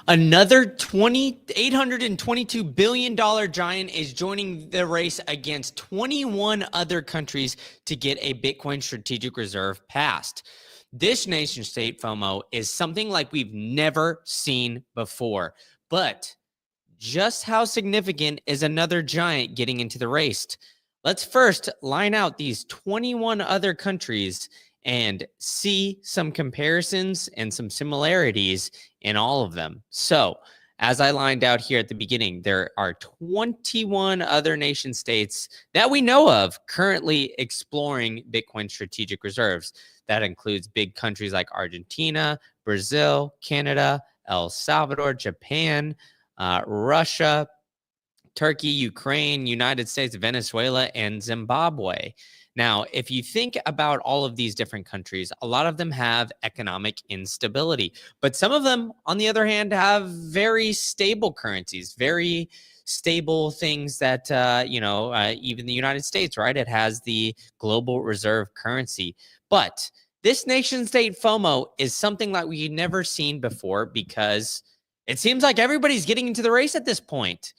Another $822 billion giant is joining the race against 21 other countries to get a Bitcoin strategic reserve passed. This nation state FOMO is something like we've never seen before. But just how significant is another giant getting into the race? Let's first line out these 21 other countries and see some comparisons and some similarities in all of them. So, as I lined out here at the beginning, there are 21 other nation states that we know of currently exploring Bitcoin strategic reserves. That includes big countries like Argentina, Brazil, Canada, El Salvador, Japan, Russia, Turkey, Ukraine, United States, Venezuela, and Zimbabwe. Now, if you think about all of these different countries, a lot of them have economic instability, but some of them, on the other hand, have very stable currencies, very stable things that, even the United States, right? It has the global reserve currency. But this nation state FOMO is something like we've never seen before because it seems like everybody's getting into the race at this point.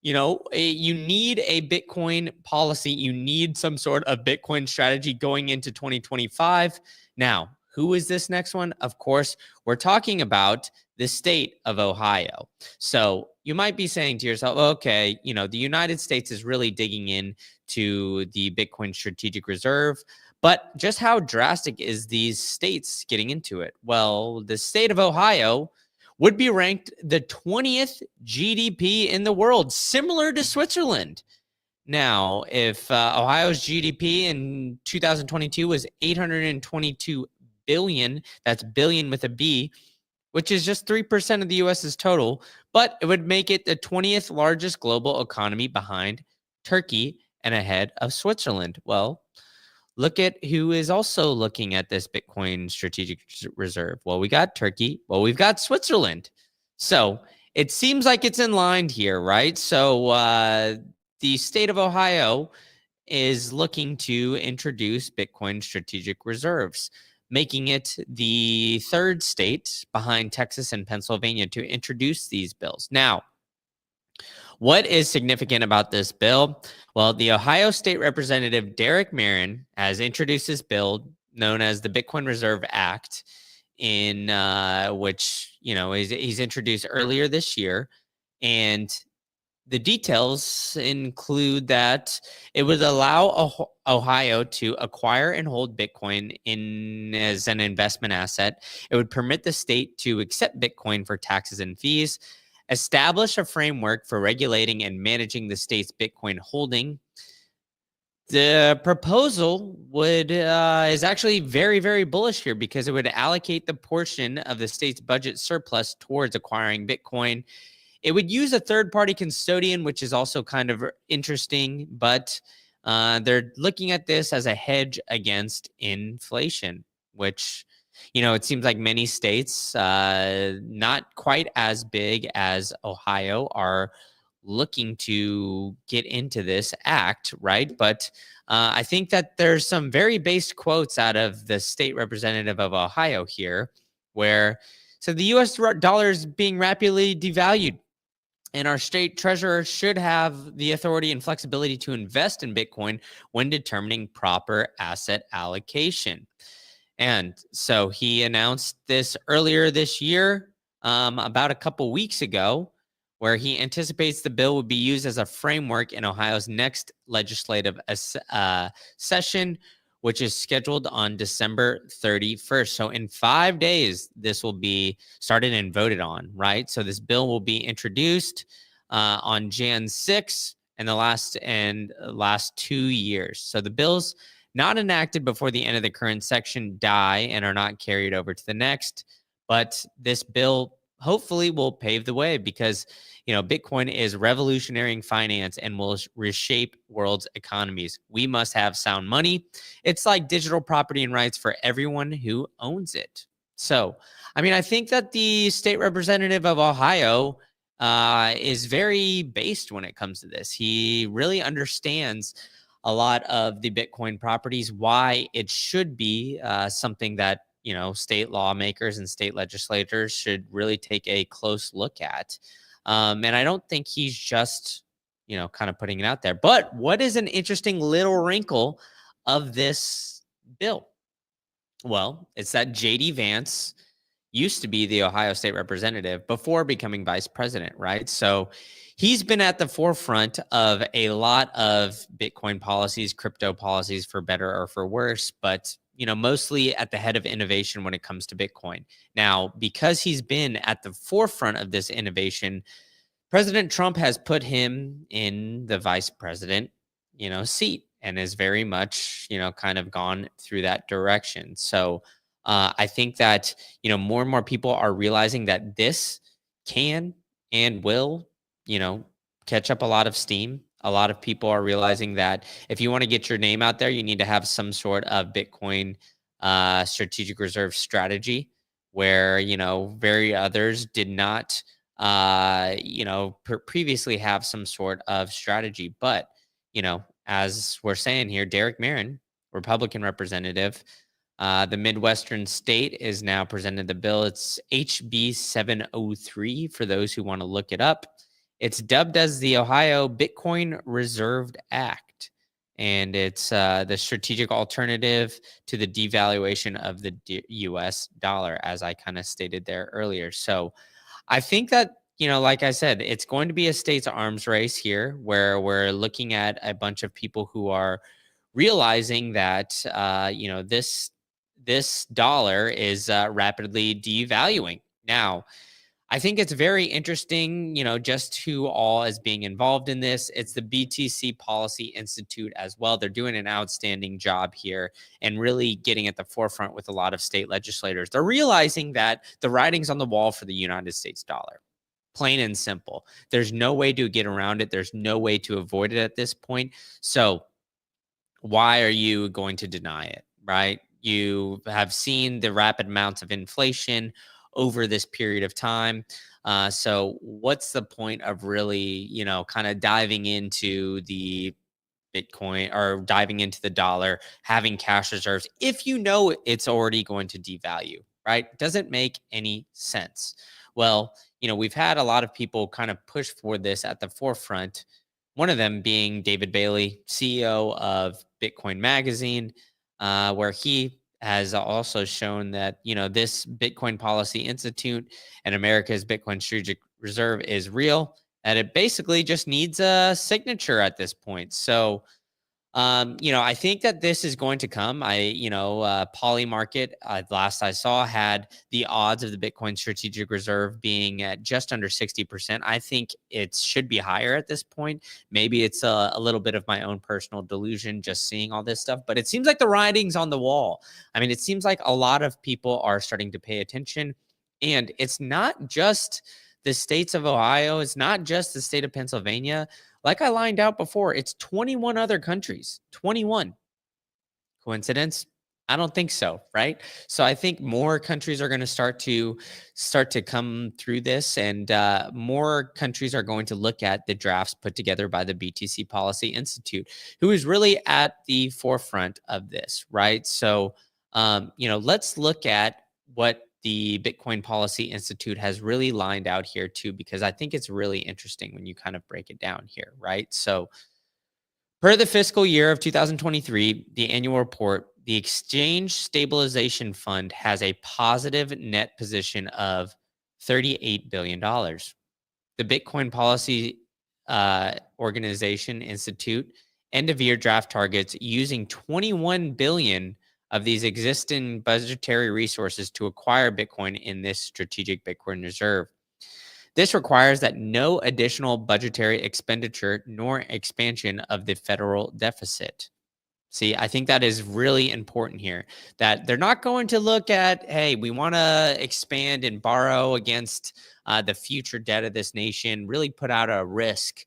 You need a Bitcoin policy. You need some sort of Bitcoin strategy going into 2025. Now, who is this next one? Of course, we're talking about the state of Ohio. So you might be saying to yourself, okay, the United States is really digging in to the Bitcoin strategic reserve. But just how drastic is these states getting into it? Well, the state of Ohio would be ranked the 20th GDP in the world, similar to Switzerland. Now, if Ohio's GDP in 2022 was 822 billion, that's billion with a B, which is just 3% of the US's total, but it would make it the 20th largest global economy behind Turkey and ahead of Switzerland. Well, look at who is also looking at this Bitcoin strategic reserve. Well, we got Turkey. Well, we've got Switzerland. So it seems like it's in line here, right? So the state of Ohio is looking to introduce Bitcoin strategic reserves, making it the third state behind Texas and Pennsylvania to introduce these bills. Now, what is significant about this bill? Well, the Ohio State Representative Derek Marin has introduced this bill known as the Bitcoin Reserve Act, in which he's introduced earlier this year, and the details include that it would allow Ohio to acquire and hold Bitcoin as an investment asset. It would permit the state to accept Bitcoin for taxes and fees, establish a framework for regulating and managing the state's Bitcoin holding. The proposal is actually very, very bullish here because it would allocate the portion of the state's budget surplus towards acquiring Bitcoin. It would use a third-party custodian, which is also kind of interesting, but they're looking at this as a hedge against inflation, which, it seems like many states, not quite as big as Ohio, are looking to get into this act, right? But I think that there's some very based quotes out of the state representative of Ohio here, where so the US dollar is being rapidly devalued, and our state treasurer should have the authority and flexibility to invest in Bitcoin when determining proper asset allocation. And so he announced this earlier this year, about a couple weeks ago, where he anticipates the bill would be used as a framework in Ohio's next legislative session, which is scheduled on December 31st. So in 5 days, this will be started and voted on, right? So this bill will be introduced on Jan 6 and the last 2 years. So the bills not enacted before the end of the current section die and are not carried over to the next. But this bill hopefully will pave the way because, Bitcoin is revolutionary finance and will reshape world's economies. We must have sound money. It's like digital property and rights for everyone who owns it. So, I think that the state representative of Ohio is very based when it comes to this. He really understands a lot of the Bitcoin properties, why it should be something that state lawmakers and state legislators should really take a close look at. And I don't think he's just, kind of putting it out there. But what is an interesting little wrinkle of this bill? Well, it's that JD Vance used to be the Ohio State representative before becoming vice president, right? So he's been at the forefront of a lot of Bitcoin policies, crypto policies, for better or for worse, but mostly at the head of innovation when it comes to Bitcoin. Now, because he's been at the forefront of this innovation, President Trump has put him in the vice president, seat, and is very much, kind of gone through that direction. So I think that, more and more people are realizing that this can and will, you know, catch up a lot of steam. A lot of people are realizing that if you want to get your name out there, you need to have some sort of Bitcoin strategic reserve strategy where, very others did not previously have some sort of strategy. But, as we're saying here, Derek Marin, Republican representative, the Midwestern state is now presented the bill. It's HB 703 for those who want to look it up. It's dubbed as the Ohio Bitcoin Reserved Act. And it's the strategic alternative to the devaluation of the US dollar, as I kind of stated there earlier. So, I think that, like I said, it's going to be a state's arms race here where we're looking at a bunch of people who are realizing that, this dollar is rapidly devaluing. Now, I think it's very interesting, just who all is being involved in this. It's the BTC Policy Institute as well. They're doing an outstanding job here and really getting at the forefront with a lot of state legislators. They're realizing that the writing's on the wall for the United States dollar. Plain and simple. There's no way to get around it. There's no way to avoid it at this point. So why are you going to deny it, right? You have seen the rapid amounts of inflation over this period of time. So what's the point of really, kind of diving into the Bitcoin or diving into the dollar, having cash reserves if it's already going to devalue, right? Doesn't make any sense. Well, we've had a lot of people kind of push for this at the forefront. One of them being David Bailey, CEO of Bitcoin Magazine, where he has also shown that, this Bitcoin Policy Institute and America's Bitcoin Strategic Reserve is real, and it basically just needs a signature at this point. So, I think that this is going to come. Poly Market, last I saw, had the odds of the Bitcoin Strategic Reserve being at just under 60%. I think it should be higher at this point. Maybe it's a little bit of my own personal delusion just seeing all this stuff, but it seems like the writing's on the wall. I mean, it seems like a lot of people are starting to pay attention, and it's not just the states of Ohio, it's not just the state of Pennsylvania. Like I lined out before, it's 21 other countries. 21. Coincidence? I don't think so, right? So I think more countries are going to start to come through this, and more countries are going to look at the drafts put together by the BTC Policy Institute, who is really at the forefront of this, right? So, let's look at what the Bitcoin Policy Institute has really lined out here too, because I think it's really interesting when you kind of break it down here, right? So, per the fiscal year of 2023, the annual report, the Exchange Stabilization Fund has a positive net position of $38 billion. The Bitcoin Policy Organization Institute end of year draft targets using 21 billion of these existing budgetary resources to acquire Bitcoin in this strategic Bitcoin reserve. This requires that no additional budgetary expenditure nor expansion of the federal deficit. See, I think that is really important here, that they're not going to look at, hey, we want to expand and borrow against the future debt of this nation, really put out a risk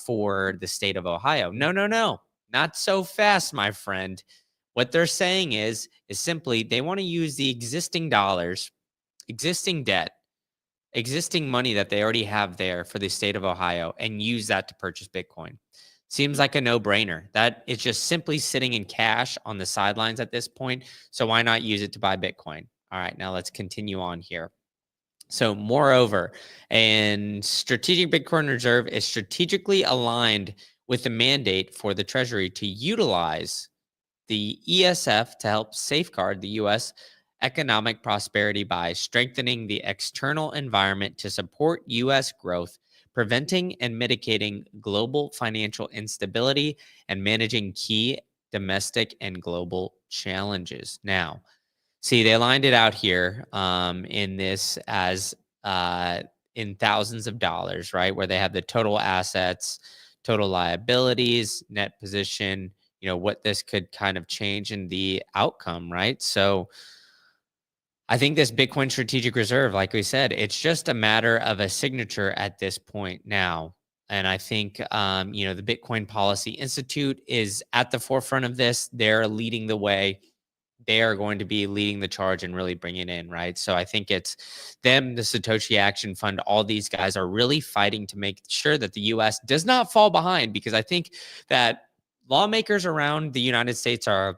for the state of Ohio. No, no, no, not so fast, my friend. What they're saying is simply they want to use the existing dollars, existing debt, existing money that they already have there for the state of Ohio and use that to purchase Bitcoin. Seems like a no-brainer. That it's just simply sitting in cash on the sidelines at this point. So why not use it to buy Bitcoin? All right, now let's continue on here. So, moreover, and strategic Bitcoin reserve is strategically aligned with the mandate for the Treasury to utilize the ESF to help safeguard the U.S. economic prosperity by strengthening the external environment to support U.S. growth, preventing and mitigating global financial instability, and managing key domestic and global challenges. Now, see, they lined it out here in this as in thousands of dollars, right? Where they have the total assets, total liabilities, net position, what this could kind of change in the outcome, right? So I think this Bitcoin strategic reserve, like we said, it's just a matter of a signature at this point now. And I think, the Bitcoin Policy Institute is at the forefront of this. They're leading the way. They are going to be leading the charge and really bringing it in, right? So I think it's them, the Satoshi Action Fund, all these guys are really fighting to make sure that the US does not fall behind, because I think that lawmakers around the United States are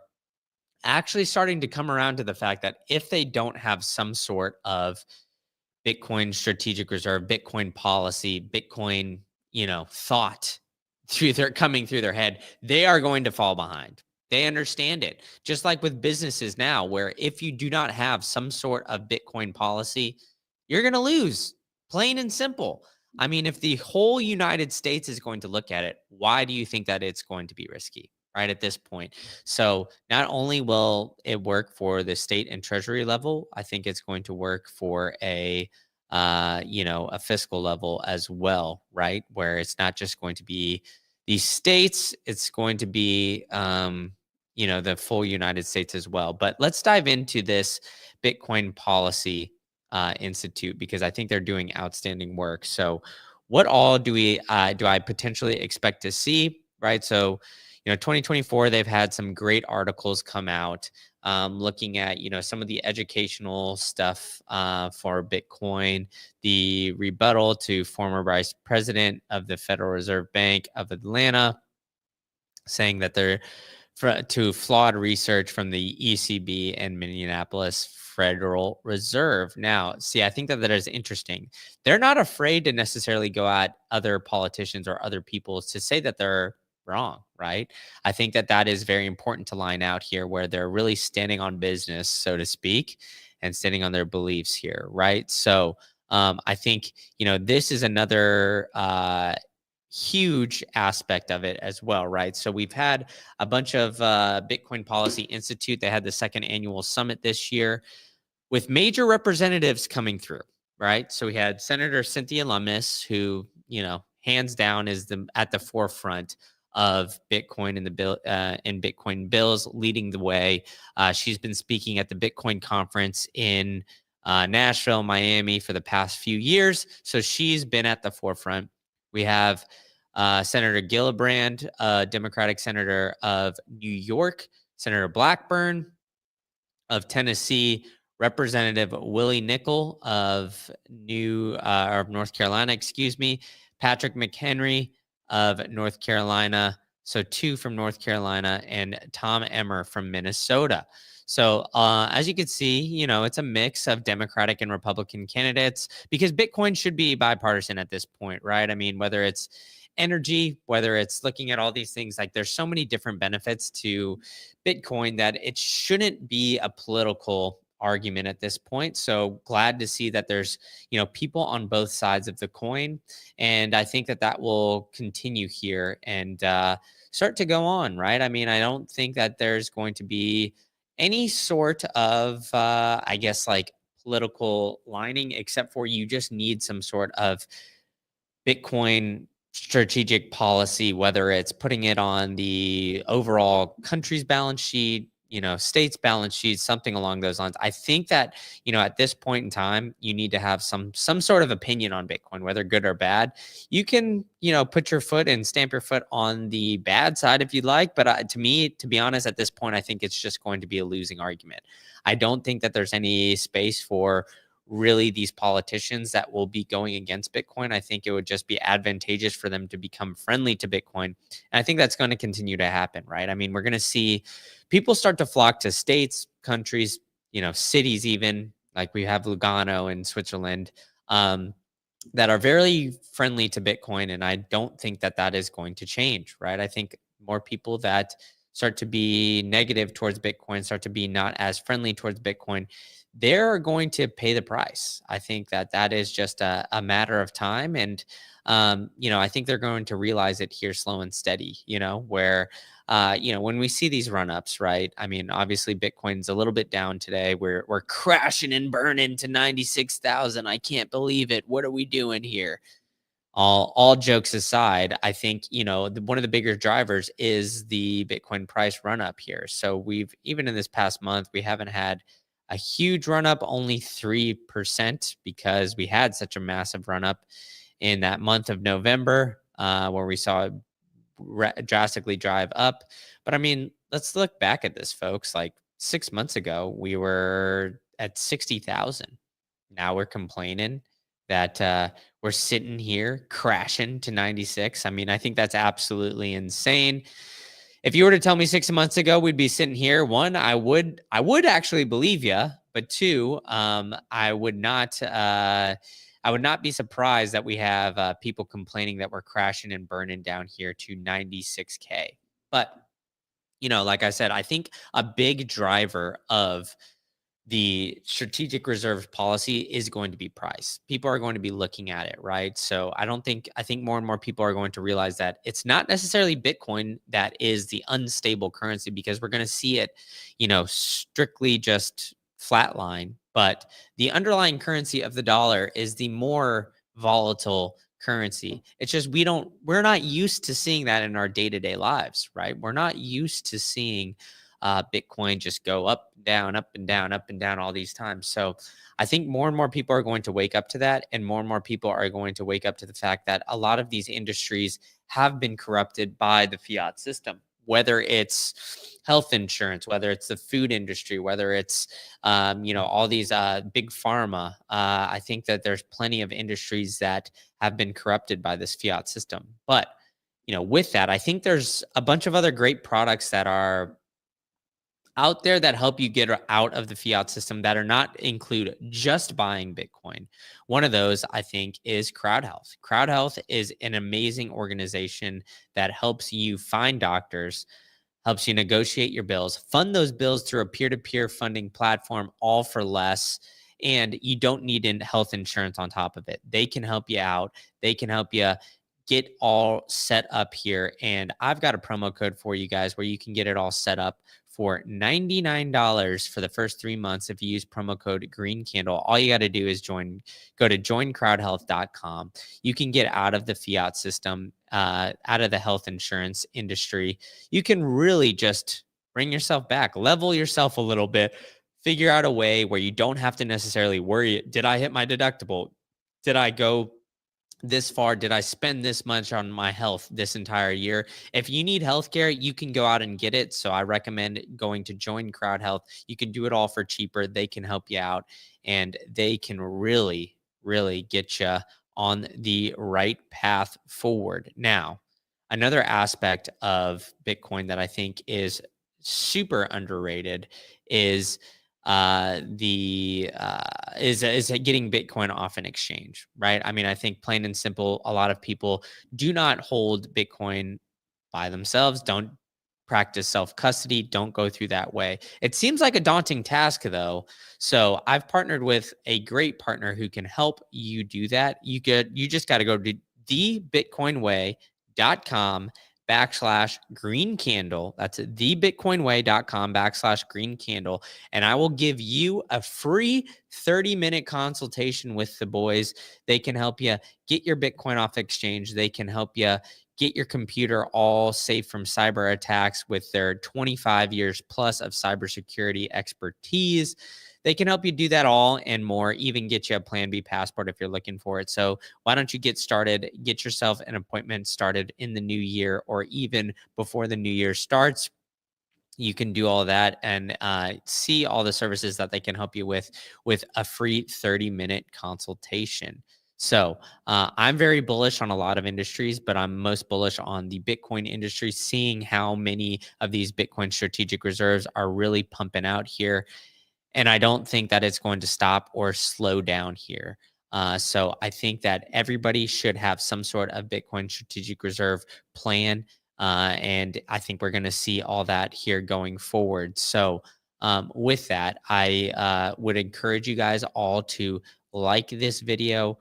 actually starting to come around to the fact that if they don't have some sort of Bitcoin strategic reserve, Bitcoin policy, Bitcoin, thought coming through their head, they are going to fall behind. They understand it. Just like with businesses now, where if you do not have some sort of Bitcoin policy, you're going to lose, plain and simple. I mean, if the whole United States is going to look at it, why do you think that it's going to be risky, right, at this point? So not only will it work for the state and treasury level, I think it's going to work for a fiscal level as well, right? Where it's not just going to be these states, it's going to be, the full United States as well. But let's dive into this Bitcoin Policy Institute, because I think they're doing outstanding work. So, what all do I potentially expect to see? Right. So, 2024, they've had some great articles come out looking at, some of the educational stuff for Bitcoin, the rebuttal to former vice president of the Federal Reserve Bank of Atlanta, saying that they're to flawed research from the ECB and Minneapolis Federal Reserve. Now, see, I think that is interesting. They're not afraid to necessarily go at other politicians or other people to say that they're wrong, right? I think that is very important to line out here, where they're really standing on business, so to speak, and standing on their beliefs here, right? So I think, this is another huge aspect of it as well, right? So we've had a bunch of Bitcoin Policy Institute. They had the second annual summit this year with major representatives coming through, right? So we had Senator Cynthia Lummis, who, hands down is at the forefront of Bitcoin and the bill and Bitcoin bills, leading the way. She's been speaking at the Bitcoin conference in Nashville, Miami for the past few years. So she's been at the forefront. We have Senator Gillibrand, Democratic Senator of New York, Senator Blackburn of Tennessee, Representative Willie Nickel of North Carolina, Patrick McHenry of North Carolina. So 2 from North Carolina, and Tom Emmer from Minnesota. So as you can see, it's a mix of Democratic and Republican candidates, because Bitcoin should be bipartisan at this point, right? I mean, whether it's energy, whether it's looking at all these things, like there's so many different benefits to Bitcoin that it shouldn't be a political argument at this point. So glad to see that there's, people on both sides of the coin. And I think that will continue here and start to go on, right? I mean, I don't think that there's going to be any sort of, like political lining, except for you just need some sort of Bitcoin strategic policy, whether it's putting it on the overall country's balance sheet, state's balance sheet, something along those lines. I think that, at this point in time, you need to have some sort of opinion on Bitcoin, whether good or bad. You can, put your foot and stamp your foot on the bad side if you'd like. But to me, to be honest, at this point, I think it's just going to be a losing argument. I don't think that there's any space for really these politicians that will be going against Bitcoin. I think it would just be advantageous for them to become friendly to Bitcoin. And I think that's going to continue to happen, right? I mean, we're going to see people start to flock to states, countries, cities, even like we have Lugano in Switzerland, that are very friendly to Bitcoin. And I don't think that that is going to change, right? I think more people that start to be negative towards Bitcoin, start to be not as friendly towards Bitcoin, they're going to pay the price. I think that that is just a matter of time. And, I think they're going to realize it here slow and steady, where, when we see these run ups, right? I mean, obviously Bitcoin's a little bit down today. We're crashing and burning to 96,000. I can't believe it. What are we doing here? All jokes aside, I think, one of the bigger drivers is the Bitcoin price run up here. So we've, even in this past month, we haven't had a huge run up, only 3%, because we had such a massive run up in that month of November, where we saw it drastically drive up. But I mean, let's look back at this, folks. Like 6 months ago, we were at 60,000. Now we're complaining that we're sitting here crashing to 96. I mean, I think that's absolutely insane. If you were to tell me 6 months ago we'd be sitting here, one, I would actually believe you, but two, I would not be surprised that we have people complaining that we're crashing and burning down here to 96K. But like I said, I think a big driver of the strategic reserve policy is going to be price. People are going to be looking at it, right? So I think more and more people are going to realize that it's not necessarily Bitcoin that is the unstable currency, because we're going to see it, strictly just flatline. But the underlying currency of the dollar is the more volatile currency. It's just we're not used to seeing that in our day-to-day lives, right? We're not used to seeing Bitcoin just go up, down, up and down, up and down all these times. So I think more and more people are going to wake up to that. And more and more people are going to wake up to the fact that a lot of these industries have been corrupted by the fiat system, whether it's health insurance, whether it's the food industry, whether it's, all these big pharma. I think that there's plenty of industries that have been corrupted by this fiat system. But, with that, I think there's a bunch of other great products that are out there that help you get out of the fiat system that are not include just buying Bitcoin. One of those, I think, is Crowd Health. Crowd Health is an amazing organization that helps you find doctors, helps you negotiate your bills, fund those bills through a peer-to-peer funding platform, all for less. And you don't need health insurance on top of it. They can help you out. They can help you get all set up here. And I've got a promo code for you guys where you can get it all set up for $99 for the first 3 months if you use promo code Green Candle. All you got to do is go to joincrowdhealth.com. You can get out of the fiat system, out of the health insurance industry. You can really just bring yourself back, level yourself a little bit, figure out a way where you don't have to necessarily worry, did I hit my deductible? Did I go this far? Did I spend this much on my health this entire year? If you need healthcare, you can go out and get it. So I recommend going to Join Crowd Health. You can do it all for cheaper. They can help you out, and they can really, really get you on the right path forward. Now, another aspect of Bitcoin that I think is super underrated is the is getting Bitcoin off an exchange, right? I mean, I think plain and simple, a lot of people do not hold Bitcoin by themselves, don't practice self custody, don't go through that way. It seems like a daunting task, though. So I've partnered with a great partner who can help you do that. You just got to go to thebitcoinway.com /green candle. That's thebitcoinway.com /green candle. And I will give you a free 30-minute consultation with the boys. They can help you get your Bitcoin off exchange. They can help you get your computer all safe from cyber attacks with their 25 years plus of cybersecurity expertise. They can help you do that all and more, even get you a Plan B passport if you're looking for it. So why don't you get started, get yourself an appointment started in the new year or even before the new year starts. you can do all that and see all the services that they can help you with a free 30-minute consultation. So I'm very bullish on a lot of industries, but I'm most bullish on the Bitcoin industry, seeing how many of these Bitcoin strategic reserves are really pumping out here. And I don't think that it's going to stop or slow down here. So I think that everybody should have some sort of Bitcoin strategic reserve plan. And I think we're going to see all that here going forward. So, with that, I would encourage you guys all to like this video,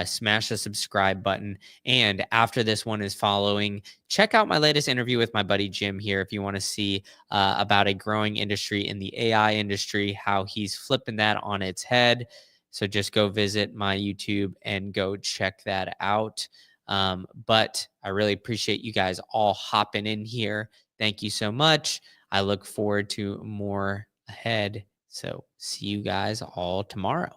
smash the subscribe button. And after this one is following, check out my latest interview with my buddy Jim here if you want to see about a growing industry in the AI industry, how he's flipping that on its head. So just go visit my YouTube and go check that out. But I really appreciate you guys all hopping in here. Thank you so much. I look forward to more ahead. So see you guys all tomorrow.